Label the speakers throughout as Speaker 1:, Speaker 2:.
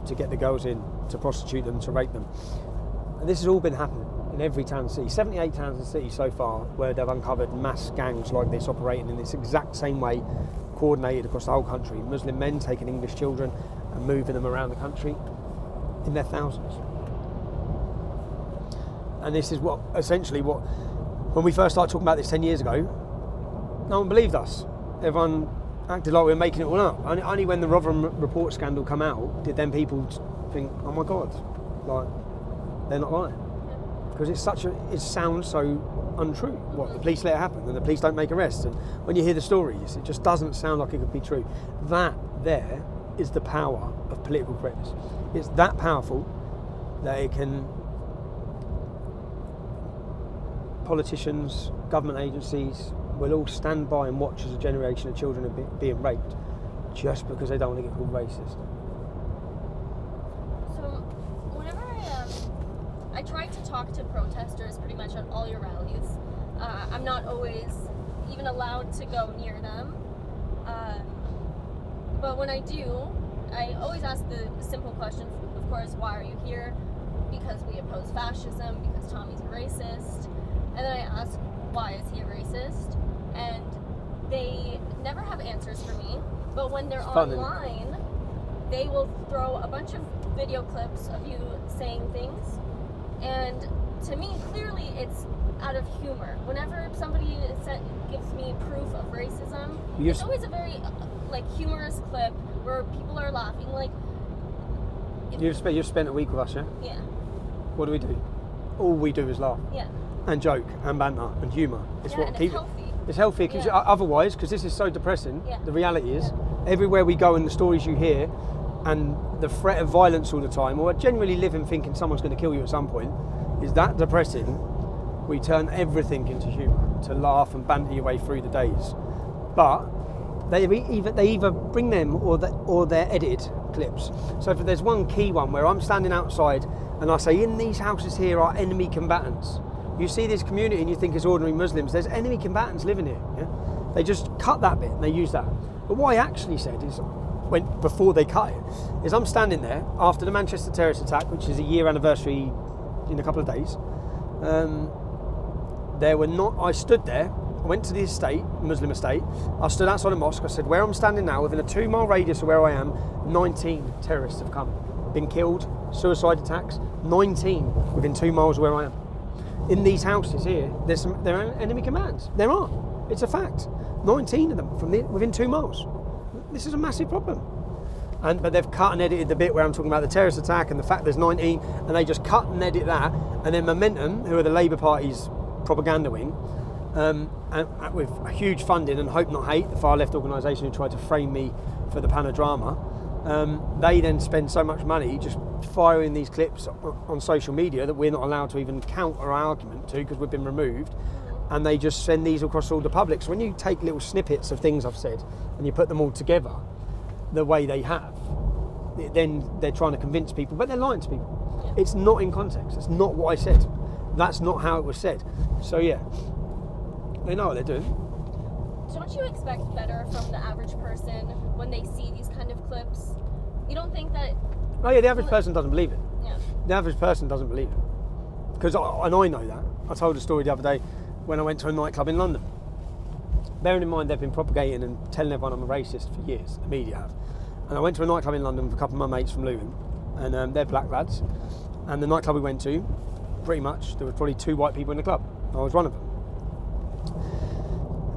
Speaker 1: to get the girls in, to prostitute them, to rape them. And this has all been happening in every town and city. 78 towns and cities so far where they've uncovered mass gangs like this operating in this exact same way, coordinated across the whole country. Muslim men taking English children and moving them around the country in their thousands. And this is what, essentially what, when we first started talking about this 10 years ago, no one believed us. Everyone acted like we were making it all up. Only when the Rotherham report scandal come out did then people think, oh my God, like, they're not lying. Because it sounds so untrue. What, the police let it happen and the police don't make arrests, and when you hear the stories, it just doesn't sound like it could be true. That there is the power of political correctness. It's that powerful that it can, politicians, government agencies will all stand by and watch as a generation of children are being raped just because they don't want to get called racist.
Speaker 2: So whenever I try to talk to protesters pretty much at all your rallies, I'm not always even allowed to go near them, but when I do, I always ask the simple question, of course, why are you here? Because we oppose fascism, because Tommy's a racist. And then I ask, why is he a racist? And they never have answers for me, but when they're online, they will throw a bunch of video clips of you saying things, and to me, clearly it's out of humor. Whenever somebody gives me proof of racism, it's always a very humorous clip where people are laughing. Like,
Speaker 1: You've spent a week with us, yeah?
Speaker 2: Yeah.
Speaker 1: What do we do? All we do is laugh.
Speaker 2: Yeah.
Speaker 1: And joke and banter and humour. It's
Speaker 2: yeah,
Speaker 1: what
Speaker 2: and
Speaker 1: people.
Speaker 2: It's healthy.
Speaker 1: It's healthy because otherwise, because this is so depressing.
Speaker 2: Yeah.
Speaker 1: The reality is, everywhere we go and the stories you hear, and the threat of violence all the time, or generally living thinking someone's going to kill you at some point, is that depressing. We turn everything into humour to laugh and banter your way through the days. But they either bring them or they're edited clips. So if there's one key one where I'm standing outside and I say, in these houses here are enemy combatants. You see this community and you think it's ordinary Muslims. There's enemy combatants living here. Yeah? They just cut that bit and they use that. But what I actually said is, before they cut it, is I'm standing there after the Manchester terrorist attack, which is a year anniversary in a couple of days. I stood there, I went to the estate, Muslim estate, I stood outside a mosque, I said, where I'm standing now, within a 2-mile radius of where I am, 19 terrorists have come, been killed, suicide attacks, 19 within 2 miles of where I am. In these houses here, there are enemy commands. There are. It's a fact. 19 of them within 2 miles. This is a massive problem. But they've cut and edited the bit where I'm talking about the terrorist attack and the fact there's 19, and they just cut and edit that. And then Momentum, who are the Labour Party's propaganda wing, and with a huge funding and Hope Not Hate, the far left organisation who tried to frame me for the Panodrama, they then spend so much money just firing these clips on social media that we're not allowed to even counter our argument to because we've been removed, and they just send these across all the public. So when you take little snippets of things I've said and you put them all together the way they have, then they're trying to convince people, but they're lying to people. Yeah. It's not in context. It's not what I said. That's not how it was said. So yeah, they know what they're doing.
Speaker 2: Don't you expect better from the average person when they see these kind of clips? You don't think that...
Speaker 1: Oh yeah, the average person doesn't believe it.
Speaker 2: Yeah.
Speaker 1: The average person doesn't believe it. Because I know that. I told a story the other day when I went to a nightclub in London. Bearing in mind they've been propagating and telling everyone I'm a racist for years, the media have. And I went to a nightclub in London with a couple of my mates from Luton, and they're black lads. And the nightclub we went to, pretty much, there was probably 2 white people in the club. I was one of them.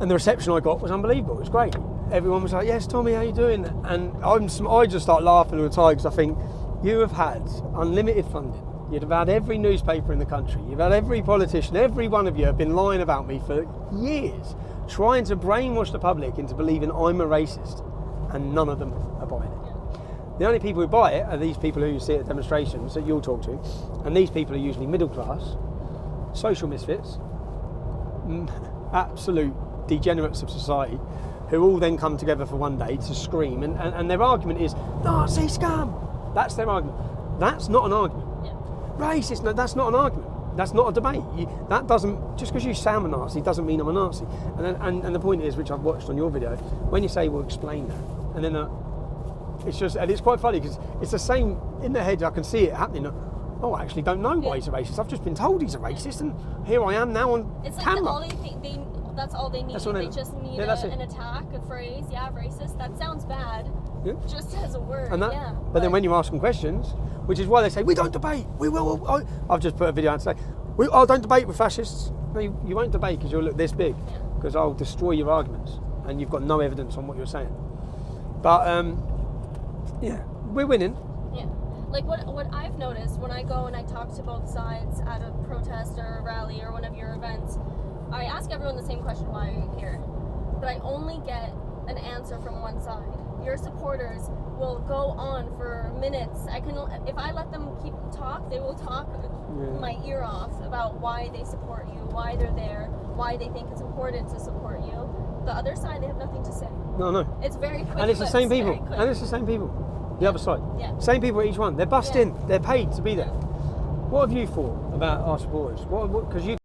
Speaker 1: And the reception I got was unbelievable. It was great. Everyone was like, yes, Tommy, how you doing? And I just start laughing all the time because I think, you have had unlimited funding. You'd have had every newspaper in the country. You've had every politician. Every one of you have been lying about me for years, trying to brainwash the public into believing I'm a racist, and none of them are buying it. The only people who buy it are these people who you see at demonstrations that you'll talk to, and these people are usually middle class, social misfits, absolute degenerates of society, who all then come together for one day to scream, and their argument is, Nazi scum! That's their argument. That's not an argument.
Speaker 2: Yeah.
Speaker 1: Racist, no, that's not an argument. That's not a debate. That doesn't, just because you say I'm a Nazi doesn't mean I'm a Nazi. And the point is, which I've watched on your video, when you say, well, explain that, and then It's just, and it's quite funny because it's the same in their head. I can see it happening. Oh, I actually don't know why he's a racist. I've just been told he's a racist, and here I am now on
Speaker 2: It's like
Speaker 1: camera.
Speaker 2: that's all they need.
Speaker 1: That's all
Speaker 2: They
Speaker 1: they-
Speaker 2: just need
Speaker 1: yeah, that's it.
Speaker 2: an attack, a phrase. Yeah, racist. That sounds bad.
Speaker 1: Yeah.
Speaker 2: Just as a word.
Speaker 1: And that,
Speaker 2: yeah.
Speaker 1: but then when you ask them questions, which is why they say we don't debate. We will. I've just put a video out today. Don't debate with fascists. No, you won't debate because you'll look this big. Because I'll destroy your arguments, and you've got no evidence on what you're saying. But yeah, we're winning.
Speaker 2: Yeah. Like what I've noticed when I go and I talk to both sides at a protest or a rally or one of your events, I ask everyone the same question: why are you here? But I only get an answer from one side. Your supporters will go on for minutes. If I let them keep talk, they will talk my ear off about why they support you, why they're there, why they think it's important to support you. The other side, they have nothing to say.
Speaker 1: No.
Speaker 2: It's very quick.
Speaker 1: And it's the
Speaker 2: but
Speaker 1: same
Speaker 2: very
Speaker 1: people.
Speaker 2: quick.
Speaker 1: And it's the same people. The other side.
Speaker 2: Yeah.
Speaker 1: Same people at each one. They're bussed
Speaker 2: Yeah.
Speaker 1: in. They're paid to be there. What have you thought about our supporters? Because you